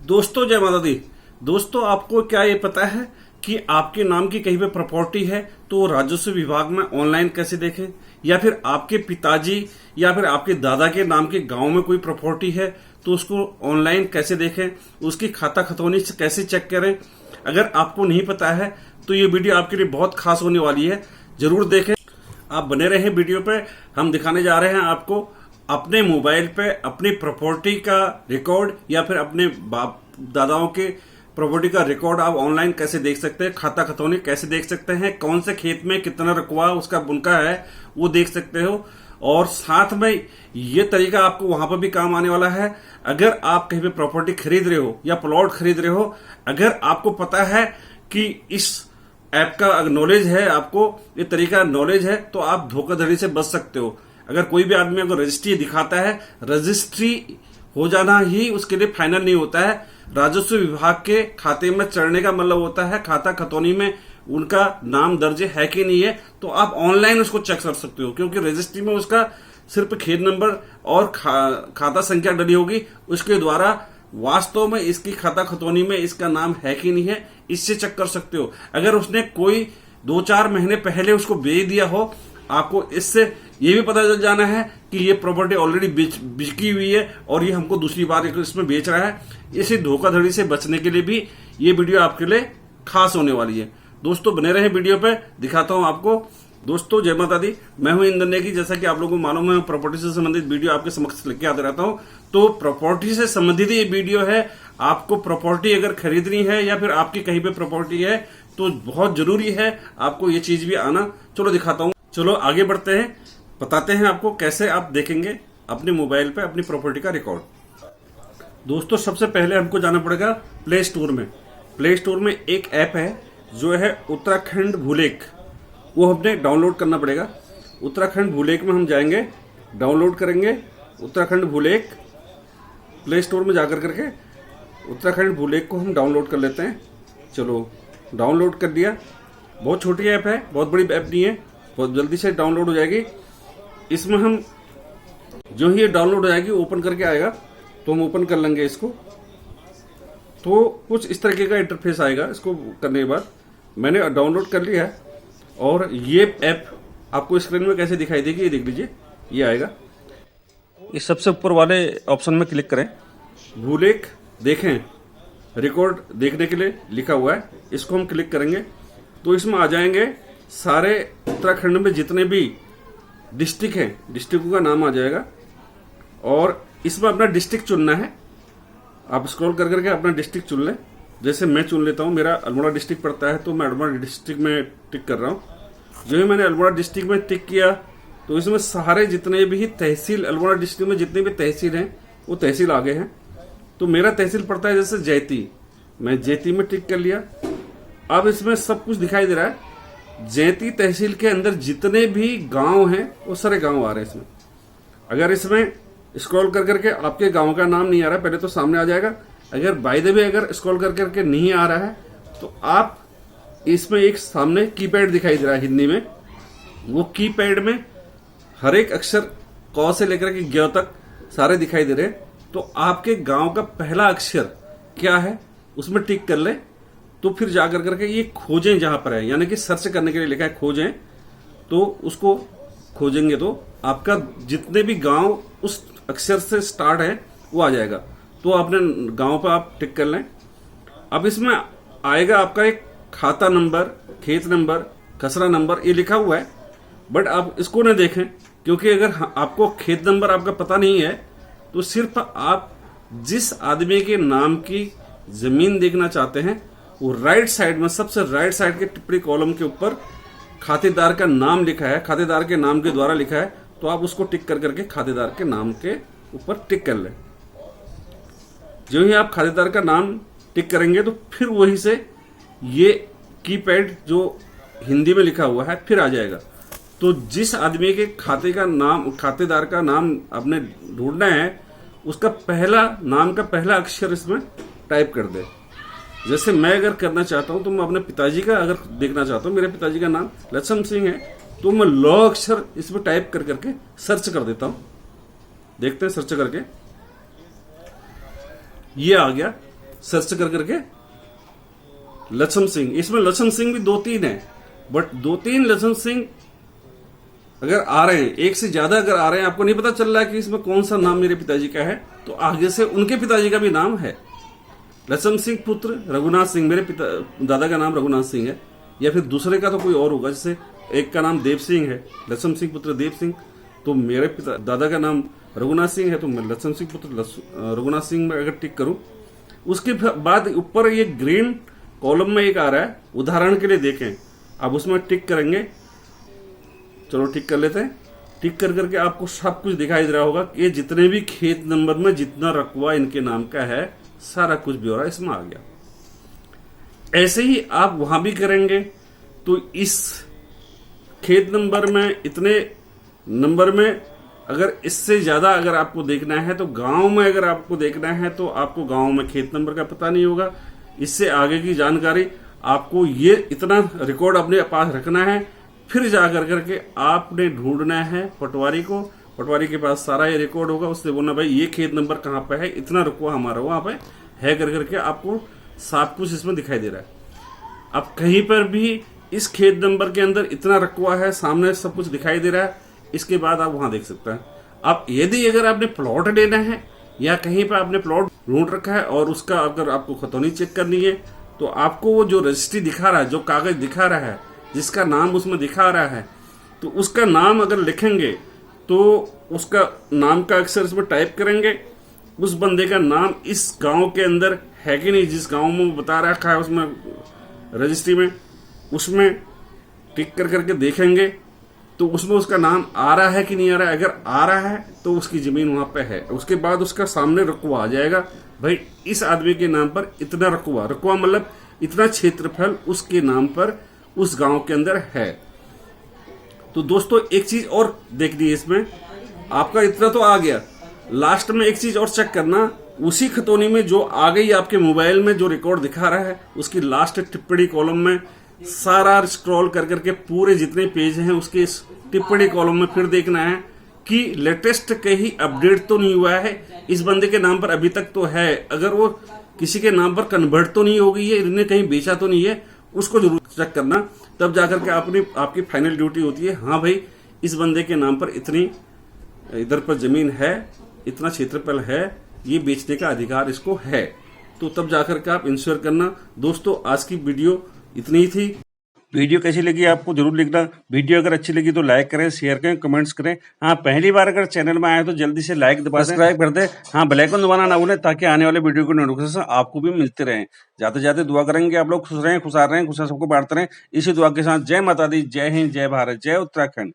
दोस्तों जय माता दी। दोस्तों आपको क्या ये पता है कि आपके नाम की कहीं पे प्रॉपर्टी है तो राजस्व विभाग में ऑनलाइन कैसे देखें, या फिर आपके पिताजी या फिर आपके दादा के नाम के गांव में कोई प्रॉपर्टी है तो उसको ऑनलाइन कैसे देखें, उसकी खाता खतौनी कैसे चेक करें। अगर आपको नहीं पता है तो ये वीडियो आपके लिए बहुत खास होने वाली है, जरूर देखें। आप बने रहें वीडियो पे। हम दिखाने जा रहे हैं आपको अपने मोबाइल पे अपनी प्रॉपर्टी का रिकॉर्ड या फिर अपने बाप दादाओं के प्रॉपर्टी का रिकॉर्ड आप ऑनलाइन कैसे देख सकते हैं, खाता खतौनी कैसे देख सकते हैं, कौन से खेत में कितना रकबा उसका बुनका है वो देख सकते हो। और साथ में ये तरीका आपको वहां पर भी काम आने वाला है। अगर आप कहीं पे प्रॉपर्टी खरीद रहे हो या प्लॉट खरीद रहे हो, अगर आपको पता है कि इस ऐप का नॉलेज है, आपको ये तरीका नॉलेज है, तो आप धोखाधड़ी से बच सकते हो। अगर कोई भी आदमी अगर रजिस्ट्री दिखाता है, रजिस्ट्री हो जाना ही उसके लिए फाइनल नहीं होता है। राजस्व विभाग के खाते में चढ़ने का मतलब होता है खाता खतौनी में उनका नाम दर्ज है कि नहीं है, तो आप ऑनलाइन उसको चेक कर सकते हो, क्योंकि रजिस्ट्री में उसका सिर्फ खेत नंबर और खाता संख्या डली होगी। उसके द्वारा वास्तव में इसकी खाता खतौनी में इसका नाम है कि नहीं है, इससे चेक कर सकते हो। अगर उसने कोई 2-4 महीने पहले उसको बेच दिया हो, आपको इससे ये भी पता चल जाना है कि ये प्रॉपर्टी ऑलरेडी बिकी हुई है और ये हमको दूसरी बार इसमें बेच रहा है। इसी धोखाधड़ी से बचने के लिए भी ये वीडियो आपके लिए खास होने वाली है। दोस्तों बने रहे वीडियो पे, दिखाता हूं आपको। दोस्तों जय माता दी, मैं हूं इंद्र नेगी। जैसा कि आप लोगों को मालूम है, प्रॉपर्टी से संबंधित वीडियो आपके समक्ष लेके आते रहता हूं। तो प्रॉपर्टी से संबंधित ये वीडियो है। आपको प्रॉपर्टी अगर खरीदनी है या फिर आपकी कहीं पे प्रॉपर्टी है तो बहुत जरूरी है आपको ये चीज भी आना। चलो दिखाता हूं, चलो आगे बढ़ते हैं, बताते हैं आपको कैसे आप देखेंगे अपने मोबाइल पे अपनी प्रॉपर्टी का रिकॉर्ड। दोस्तों सबसे पहले हमको जाना पड़ेगा प्ले स्टोर में। प्ले स्टोर में एक ऐप है जो है उत्तराखंड भूलेख, वो हमने डाउनलोड करना पड़ेगा। उत्तराखंड भूलेख में हम जाएंगे, डाउनलोड करेंगे उत्तराखंड भूलेख। प्ले स्टोर में जाकर करके उत्तराखंड भूलेख को हम डाउनलोड कर लेते हैं। चलो डाउनलोड कर दिया। बहुत छोटी ऐप है, बहुत बड़ी ऐप नहीं है, बहुत जल्दी से डाउनलोड हो जाएगी। इसमें हम जो ही ये डाउनलोड हो जाएगी ओपन करके आएगा तो हम ओपन कर लेंगे इसको। तो कुछ इस तरीके का इंटरफेस आएगा। इसको करने के बाद मैंने डाउनलोड कर लिया है और ये ऐप आपको स्क्रीन में कैसे दिखाई देगी ये देख लीजिए। ये आएगा, इस सबसे ऊपर वाले ऑप्शन में क्लिक करें, भूलेख देखें रिकॉर्ड देखने के लिए लिखा हुआ है। इसको हम क्लिक करेंगे तो इसमें आ जाएंगे सारे उत्तराखंड में जितने भी डिस्ट्रिक्ट हैं, डिस्ट्रिक्टों का नाम आ जाएगा। और इसमें अपना डिस्ट्रिक्ट चुनना है। आप स्क्रॉल कर करके अपना डिस्ट्रिक्ट चुन लें। जैसे मैं चुन लेता हूं, मेरा अल्मोड़ा डिस्ट्रिक्ट पड़ता है तो मैं अल्मोड़ा डिस्ट्रिक्ट में टिक कर रहा हूं। जो ही मैंने अल्मोड़ा डिस्ट्रिक्ट में टिक किया तो इसमें सारे जितने भी तहसील, अल्मोड़ा डिस्ट्रिक्ट में जितने भी तहसील हैं वो तहसील आ गए हैं। तो मेरा तहसील पड़ता है जैसे जैती, मैं जैती में टिक कर लिया। अब इसमें सब कुछ दिखाई दे रहा है। जैती तहसील के अंदर जितने भी गांव हैं वो सारे गांव आ रहे हैं इसमें। अगर इसमें स्क्रॉल कर करके आपके गांव का नाम नहीं आ रहा है, पहले तो सामने आ जाएगा। अगर बाय द वे अगर स्क्रॉल कर करके नहीं आ रहा है तो आप इसमें एक सामने कीपैड दिखाई दे रहा है हिंदी में, वो कीपैड में हर एक अक्षर क से लेकर के ग तक सारे दिखाई दे रहे हैं। तो आपके गांव का पहला अक्षर क्या है उसमें टिक कर ले। तो फिर जाकर करके ये खोजें जहां पर है, यानी कि सर्च करने के लिए लिखा है खोजें, तो उसको खोजेंगे तो आपका जितने भी गांव उस अक्षर से स्टार्ट है वो आ जाएगा। तो आपने गांव पर आप टिक कर लें। अब इसमें आएगा आपका एक खाता नंबर, खेत नंबर, खसरा नंबर, ये लिखा हुआ है। बट आप इसको न देखें, क्योंकि अगर आपको खेत नंबर आपका पता नहीं है तो सिर्फ आप जिस आदमी के नाम की जमीन देखना चाहते हैं वो राइट साइड में, सबसे राइट साइड के टिप्पणी कॉलम के ऊपर खातेदार का नाम लिखा है, खातेदार के नाम के द्वारा लिखा है, तो आप उसको टिक कर करके खातेदार के नाम के ऊपर टिक कर लें। जो ही आप खातेदार का नाम टिक करेंगे तो फिर वहीं से ये कीपैड जो हिंदी में लिखा हुआ है फिर आ जाएगा। तो जिस आदमी के खाते का नाम, खातेदार का नाम आपने ढूंढना है, उसका पहला नाम का पहला अक्षर इसमें टाइप कर दे। जैसे मैं अगर करना चाहता हूं तो मैं अपने पिताजी का अगर देखना चाहता हूं, मेरे पिताजी का नाम लक्ष्मण सिंह है, तो मैं ल अक्षर इसमें टाइप कर करके सर्च कर देता हूं। देखते हैं सर्च करके, ये आ गया। सर्च कर करके लक्ष्मण सिंह, इसमें लक्ष्मण सिंह भी 2-3 है, बट 2-3 लक्ष्मण सिंह अगर आ रहे हैं, एक से ज्यादा अगर आ रहे हैं, आपको नहीं पता चल रहा है कि इसमें कौन सा नाम मेरे पिताजी का है, तो आगे से उनके पिताजी का भी नाम है। लक्ष्मण सिंह पुत्र रघुनाथ सिंह, मेरे दादा का नाम रघुनाथ सिंह है, या फिर दूसरे का तो कोई और होगा, जैसे एक का नाम देव सिंह है, लक्ष्मण सिंह पुत्र देव सिंह, तो मेरे दादा का नाम रघुनाथ सिंह है, तो मैं लक्ष्मण सिंह पुत्र रघुनाथ सिंह में अगर टिक करूं, उसके बाद ऊपर ये ग्रीन कॉलम में एक आ रहा है, उदाहरण के लिए देखें, अब उसमें टिक करेंगे, चलो टिक कर लेते हैं। टिक कर करके आपको सब कुछ दिखाई दे रहा होगा कि ये जितने भी खेत नंबर में जितना रकबा इनके नाम का है, सारा कुछ ब्यौरा इसमें आ गया। ऐसे ही आप वहां भी करेंगे, तो इस खेत नंबर में इतने नंबर में अगर इससे ज्यादा अगर आपको देखना है, तो गांव में अगर आपको देखना है, तो आपको गांव में खेत नंबर का पता नहीं होगा, इससे आगे की जानकारी आपको ये इतना रिकॉर्ड अपने पास रखना है, फिर जाकर करके आपने ढूंढना है पटवारी को, पटवारी के पास सारा ये रिकॉर्ड होगा, उससे बोलना भाई ये खेत नंबर कहाँ पे है, इतना रकबा हमारा वहां पे है कर करके आपको सब कुछ इसमें दिखाई दे रहा है। अब कहीं पर भी इस खेत नंबर के अंदर इतना रकबा है, सामने सब कुछ दिखाई दे रहा है, इसके बाद आप वहां देख सकते हैं। अब यदि अगर आपने प्लॉट लेना है या कहीं पर आपने प्लॉट ढूंढ रखा है और उसका अगर आपको खतौनी चेक करनी है, तो आपको वो जो रजिस्ट्री दिखा रहा है, जो कागज दिखा रहा है, जिसका नाम उसमें दिखा रहा है, तो उसका नाम अगर लिखेंगे तो उसका नाम का अक्षर इसमें टाइप करेंगे, उस बंदे का नाम इस गांव के अंदर है कि नहीं, जिस गांव में बता रखा है उसमें रजिस्ट्री में, उसमें टिक कर करके देखेंगे तो उसमें उसका नाम आ रहा है कि नहीं आ रहा है। अगर आ रहा है तो उसकी जमीन वहां पे है, उसके बाद उसका सामने रकबा आ जाएगा, भाई इस आदमी के नाम पर इतना रकबा, रकबा मतलब इतना क्षेत्रफल उसके नाम पर उस गांव के अंदर है। तो दोस्तों एक चीज और देखनी है इसमें, आपका इतना तो आ गया, लास्ट में एक चीज और चेक करना, उसी खतौनी में जो आ गई आपके मोबाइल में जो रिकॉर्ड दिखा रहा है, उसकी लास्ट टिप्पणी कॉलम में सारा स्क्रॉल कर करके पूरे जितने पेज हैं उसके टिप्पणी कॉलम में फिर देखना है कि लेटेस्ट कहीं अपडेट तो नहीं हुआ है, इस बंदे के नाम पर अभी तक तो है, अगर वो किसी के नाम पर कन्वर्ट तो नहीं हो गई है, इन्हें कहीं बेचा तो नहीं है, उसको जरूर चेक करना, तब जाकर के आपकी फाइनल ड्यूटी होती है, हाँ भाई इस बंदे के नाम पर इतनी इधर पर जमीन है, इतना क्षेत्रफल है, ये बेचने का अधिकार इसको है, तो तब जाकर के आप इंश्योर करना। दोस्तों आज की वीडियो इतनी ही थी। वीडियो कैसी लगी आपको जरूर लिखना, वीडियो अगर अच्छी लगी तो लाइक करें, शेयर करें, कमेंट्स करें। हाँ पहली बार अगर चैनल में आए तो जल्दी से लाइक दबा सब्सक्राइब कर दे, हाँ बेल आइकन दबाना ना भूलें, ताकि आने वाले वीडियो की नोटिफिकेशन आपको भी मिलते रहें। जाते जाते दुआ करेंगे आप लोग खुश रहें, खुशहाल रहें, खुशियां सबको बांटते रहें। इसी दुआ के साथ जय माता दी, जय हिंद, जय भारत, जय उत्तराखंड।